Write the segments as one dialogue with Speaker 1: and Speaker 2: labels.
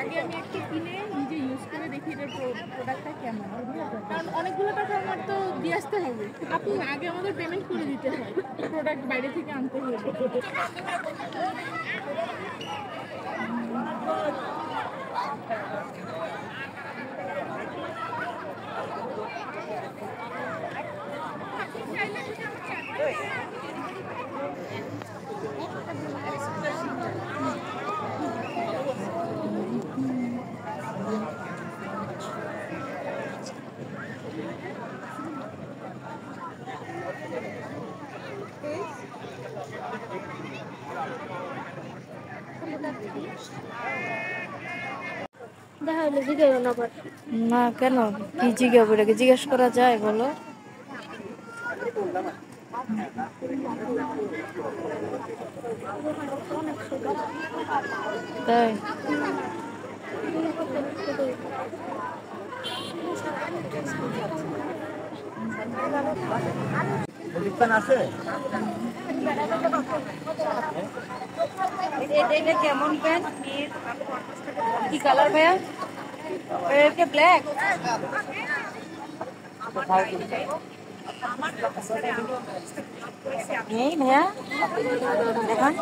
Speaker 1: আগে আমি একটা কিনে নিজে ইউজ করে দেখি এটার প্রোডাক্টটা কেমন, কারণ অনেকগুলো টাকা আমার তো দিয়ে আসতে হবে। আপনি আগে আমাদের পেমেন্ট করে দিতে হয়, প্রোডাক্ট বাইরে থেকে আনতে হবে।
Speaker 2: না কেন, কি জিজ্ঞাসা এটাকে জিজ্ঞেস করা যায় বলো? তাই এটা কেমন প্যান্ট, কি কালার ভাইয়া? ব্ল্যাক নেই ভাইয়া, দেখান।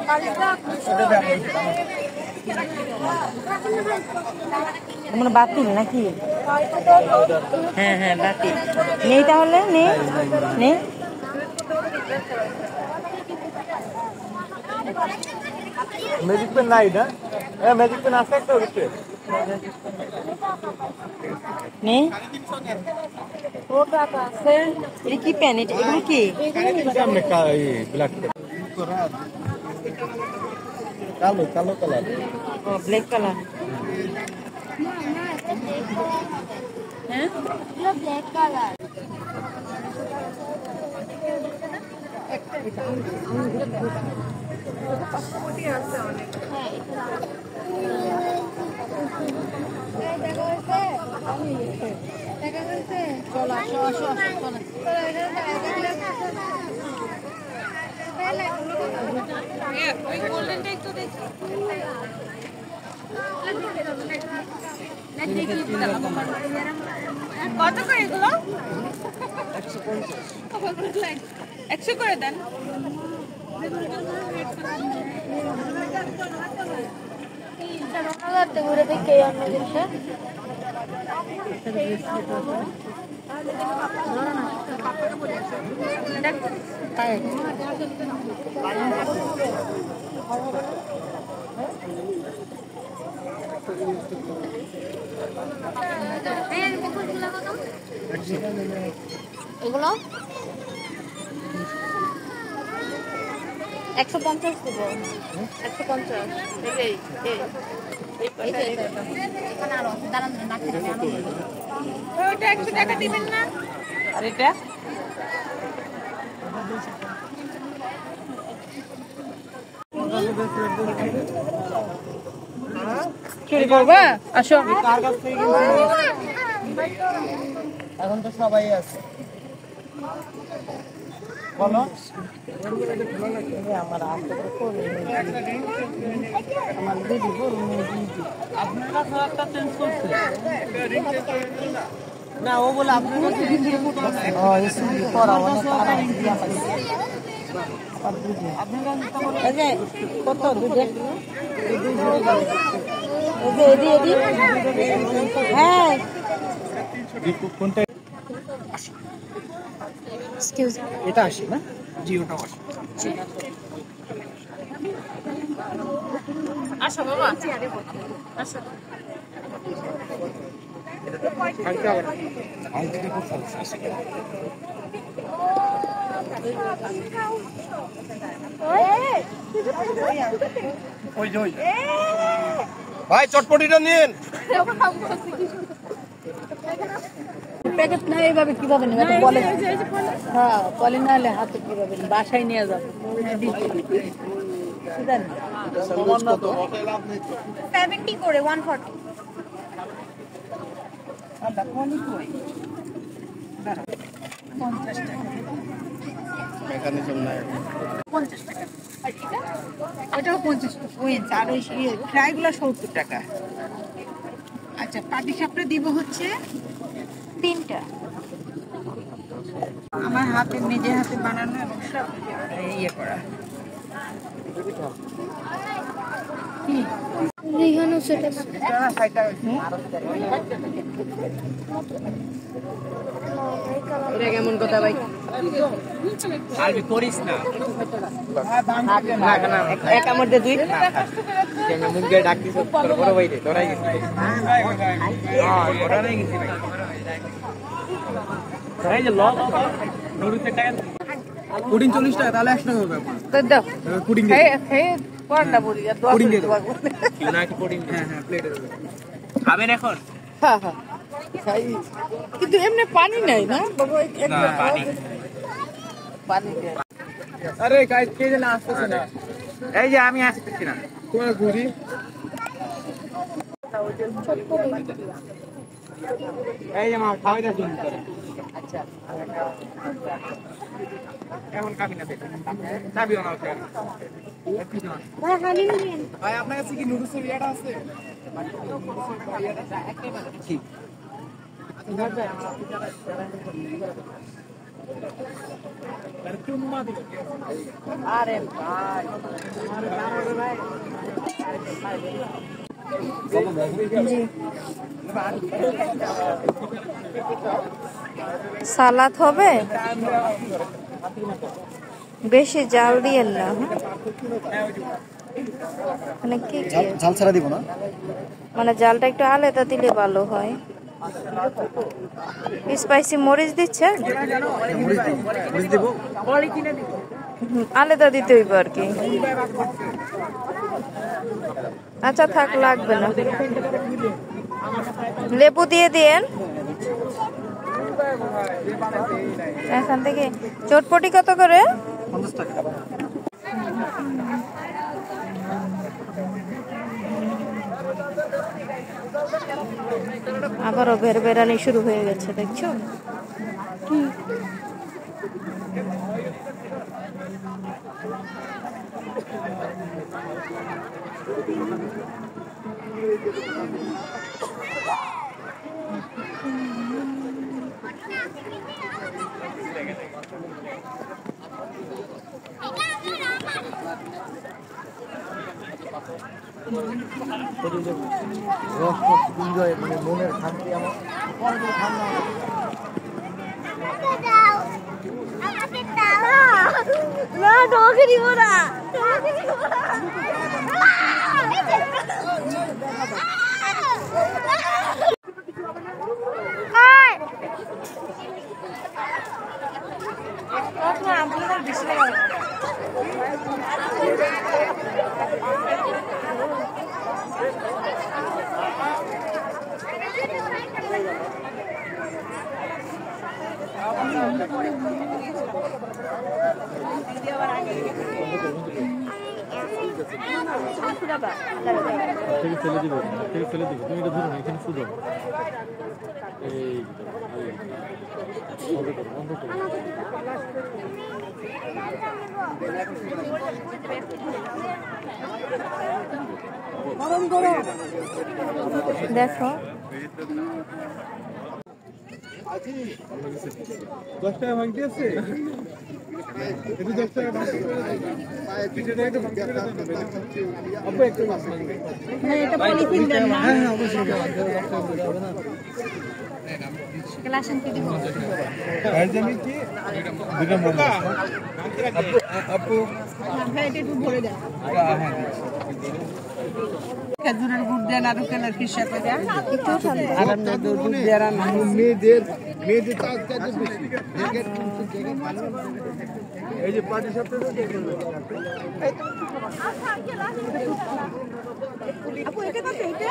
Speaker 2: মানে বাতিল নাকি? হ্যাঁ হ্যাঁ বাতিল। নেই তাহলে, নেই নেই।
Speaker 3: ম্যাজিক পেন নাই না? ম্যাজিক পেন আছে একটা ওইতে
Speaker 2: নেই। ওটা আছে। এটা কি পেন? এটা এগুলো কি?
Speaker 3: ব্ল্যাক কালো কালো কালার।
Speaker 2: ও ব্ল্যাক কালার। হ্যাঁ ব্ল্যাক কালার।
Speaker 1: কত করে এগুলো? 100 করে দেন।
Speaker 2: ঘুরে দেখে অন্য জিনিসে এগুলো 150 দেবো। 150
Speaker 1: ওইটা 100 টাকা দিবেন না?
Speaker 2: আর এটা চুরি করবা? আসো।
Speaker 3: এখন তো সবাই আছে বলো
Speaker 2: আমার আসতে তো করে আমার দিদি বড় মেয়ে দিদি
Speaker 3: আপনার কাছে একটা চেঞ্জ করছে না ও বলে আপনার কাছে
Speaker 2: ও এসবি করা অনেক আরাম দিয়া পাইছে এই যে কত দুধে এদি এদি হ্যাঁ
Speaker 3: কোনটা
Speaker 2: এক্সকিউজ
Speaker 3: এটা আসে না জি ওটা আসে
Speaker 1: আসো বাবা আসো
Speaker 3: ওই যে ভাই চটপটিটা নিন
Speaker 2: প্যাকেট না এইভাবে কিভাবে নেবে এটা বলে হ্যাঁ বলে না হলে হাতে কিভাবে নেবে? বাসায় নিয়ে যাবে জানি
Speaker 4: 70 করে 140
Speaker 3: মেকানিজম নাই
Speaker 2: ওটাও 50 উইন্স আর ওই ফ্রাইগুলো 70 টাকা আচ্ছা পাটি সাপটা দিব হচ্ছে
Speaker 4: 3টা
Speaker 2: আমার হাতে নিজের হাতে বানানো এবং সব ইয়ে করা
Speaker 4: রিহানও সেটা
Speaker 2: এটা কেমন কথা ভাই
Speaker 3: আর করিস না
Speaker 2: এক আমার দে দুই
Speaker 3: মুখ দিয়ে ডাক দিছ বড় ভাই রে তোরাই গেছিস হ্যাঁ ওরাই গেছিস এই যে লগ নুরুতে টাকা পুডিং 40 টাকা তাহলে 100 টাকা হবে
Speaker 2: তো দাও
Speaker 3: পুডিং
Speaker 2: হে হে পড়না বলি আর দোয়া
Speaker 3: পুডিং
Speaker 2: করে
Speaker 3: দিয়ে
Speaker 2: দোয়া
Speaker 3: দাও
Speaker 2: করে
Speaker 3: ইউনাইটেড পুডিং হ্যাঁ হ্যাঁ প্লেটে দেবে খাবেন এখন
Speaker 2: হ্যাঁ হ্যাঁ কিন্তু এমনি পানি নাই না বাবা
Speaker 3: না পানি
Speaker 2: পানি দে
Speaker 3: আরে গাইস কে যেন আসতেছে না এই যে আমি আসতেছি না কোন ঘুরি এই যে মা খাওয়াই দাও জন্য
Speaker 2: আচ্ছা
Speaker 3: এখন খাবি না চাবিও না ওকে ভাই আপনার কাছে কি নুডলসের ইয়াটা আছে ঠিক
Speaker 2: আরে ভাই
Speaker 4: সালাদ হবে বেশি জাল দিয়েন না মানে কি কি
Speaker 3: ঝাল ছাড়া দিব না
Speaker 4: মানে জালটা একটু আলাদা দিলে ভালো হয় স্পাইসি মরিচ দিচ্ছেন
Speaker 3: মরিচ দিব
Speaker 4: আলাদা দিতে হইব আর কি আচ্ছা থাক লাগবে না লেবু দিয়ে দিয়েন এখান থেকে চটপটি কত করে
Speaker 3: 50 টাকা
Speaker 4: আবারও বেরানি শুরু হয়ে গেছে দেখছো
Speaker 3: এনজয় মানে মনের শান্তি আমার
Speaker 4: না তোমাকে দিব না
Speaker 5: থেকে ফেলে দিবে থেকে ফেলে দিবে তুমি এটা ধরো না এখানে শুধু এই বন্ধ করো বন্ধ করো
Speaker 4: দেখো
Speaker 5: 10 টাকা ভাঙতে আছে এটা 10 টাকা ভাঙতে পিঠেটা একটু ভাঙতে করে দেন আপু একটু মাছ ভাঙবে
Speaker 2: এটা পলিথিন দেন না
Speaker 5: হ্যাঁ হ্যাঁ অবশ্যই হবে না
Speaker 2: গ্লাস আনতে দিব
Speaker 5: আর জানি কি দুটো মোড় আপু আপু
Speaker 2: ভাই এটা একটু ভরে দেন
Speaker 5: হ্যাঁ
Speaker 2: খেজুরের গুড় দেন আর কেনার কিসা করে
Speaker 4: একটু শান্ত
Speaker 3: আর আমরা দুধ দিয়ে রান্না মেয়েদের চাষ কাজে বেশি
Speaker 5: এই যে পার্টি সাথে
Speaker 2: আপু এটা কত এটা